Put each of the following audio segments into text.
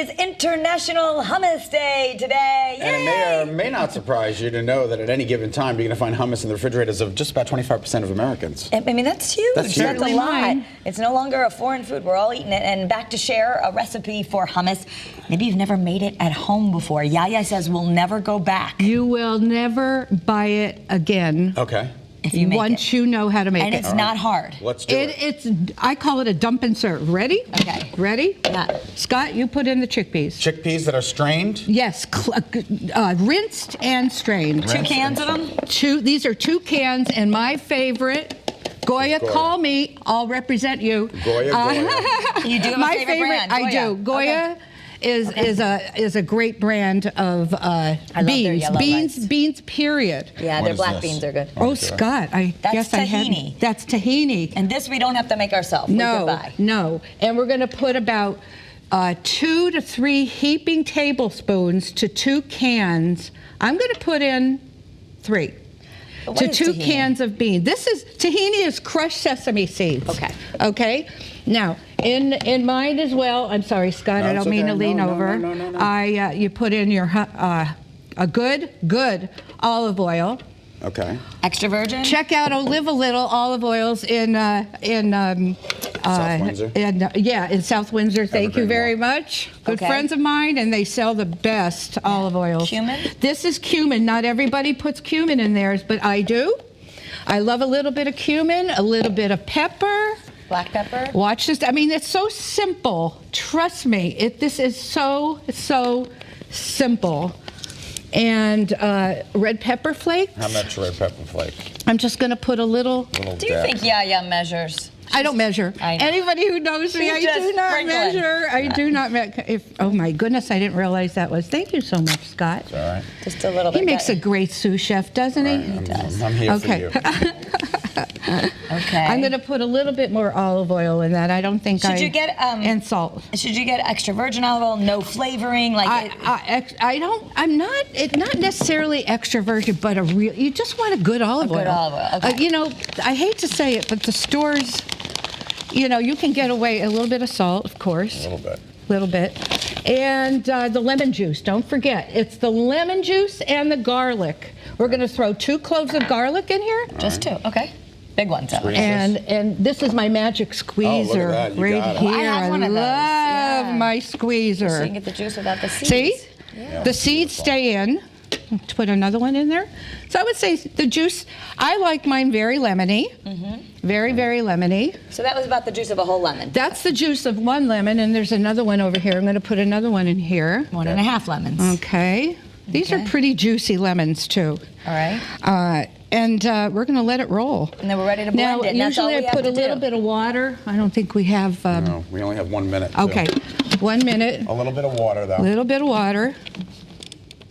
is International Hummus Day today. Yay! And it may or may not surprise you to know that at any given time you're going to find hummus in the refrigerators of just about 25% of Americans. I mean, that's huge. That's huge. That's a lot. It's no longer a foreign food. We're all eating it. And back to share a recipe for hummus. Maybe you've never made it at home before. Yaya says we'll never go back. You will never buy it again. Okay. If you make once you know how to make and it. it's not hard. Let's do it. It's I call it a dump and serve. Ready? Okay. Ready? Yeah. Scott, you put in the chickpeas. Chickpeas that are strained? Yes, rinsed and strained. Two cans of them? These are 2 cans, and my favorite, Goya, call me. I'll represent you. Goya. You do have my a favorite brand, I Goya. do. Goya. Okay. Is a great brand of beans. Beans, period. Yeah, What their is black this? beans are good. Oh, Scott, I That's guess I tahini. hadn't. That's tahini. And this we don't have to make ourselves. We could buy. No. And we're going to put about 2 to 3 heaping tablespoons to 2 cans. I'm going to put in 3 But to what is 2 tahini? cans of beans. Tahini is crushed sesame seeds. Okay. Okay. Now, in mine as well. I'm sorry, Scott. No, I it's don't mean to okay. lean No, over. no. You put in your a good olive oil. Okay. Extra virgin? Check out Olive a Little olive oils in South Windsor? in South Windsor. Thank you Evergreen very Walk. much. Good Okay. friends of mine, and they sell the best olive oils. Cumin? This is cumin. Not everybody puts cumin in theirs, but I do. I love a little bit of cumin, a little bit of pepper. Black pepper? Watch this. I mean, it's so simple. Trust me. This is so simple. And red pepper flakes. How much red pepper flake? I'm just going to put a little. Do you think Yaya measures? I don't measure. I know. Anybody who knows me, She's I just do not sprinkling. measure. I do not measure. Oh my goodness, I didn't realize that was. Thank you so much, Scott. All right. Just a little bit. He makes a great sous chef, doesn't he? I'm here Okay. for you. Okay. I'm going to put a little bit more olive oil in that. I don't think Should you get and salt. Should you get extra virgin olive oil? No flavoring, like I don't. I'm not. It's not necessarily extra virgin, but a real. You just want a good olive oil. good olive oil, okay. You know, I hate to say it, but the stores, you know, you can get away a little bit of salt, of course. A little bit. Little bit. And the lemon juice. Don't forget, it's the lemon juice and the garlic. We're going to throw 2 cloves of garlic in here. just 2. Okay. Big ones. Though. And this is my magic squeezer that. You right got it. here. I have one of those. love Yeah. my squeezer. So you can get the juice without the seeds. See? Yeah. The seeds stay in. Let's put another one in there. So I would say the juice, I like mine very lemony. Very, very lemony. So that was about the juice of a whole lemon. That's the juice of 1 lemon, and there's another one over here. I'm going to put another one in here. 1.5 lemons. Okay. These are pretty juicy lemons, too. All right. And we're going to let it roll. And then we're ready to blend Now, it. And that's all usually we I have put to a little do. bit of water. I don't think we have... No, we only have 1 minute. too. Okay, 1 minute. A little bit of water, though. A little bit of water.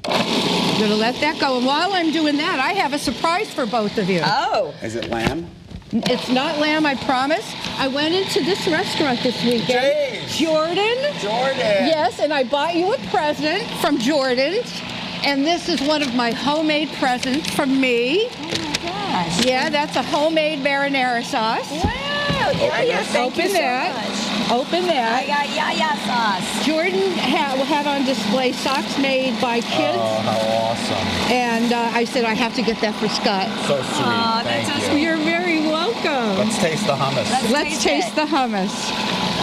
I'm going to let that go. And while I'm doing that, I have a surprise for both of you. Oh. Is it lamb? It's not lamb, I promise. I went into this restaurant this weekend. James. Jordan. Jordan. Yes, and I bought you a present from Jordan's. And this is one of my homemade presents from me. Oh my gosh. Yeah, that's a homemade marinara sauce. Wow. Yaya, thank you Open so that. much. Open I that. got Yaya sauce. Jordan had on display socks made by kids. Oh, how awesome. And I said, I have to get that for Scott. So sweet. Aw, Thank that's so you. sweet. You're very welcome. Let's taste the hummus. Let's taste the hummus.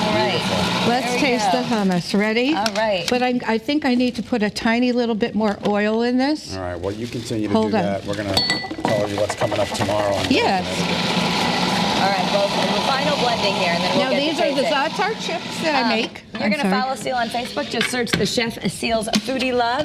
All right. Let's There we taste go. the hummus. Ready? All right. But I think I need to put a tiny little bit more oil in this. All right, well, you continue to Hold do on. that. We're going to tell you what's coming up tomorrow. on Yes. All right, well, the final blending here, and then we'll Now get these to are the taste it. za'atar chips that I make. You're going to follow Seal on Facebook. Just search the Chef Seal's Foodie Love.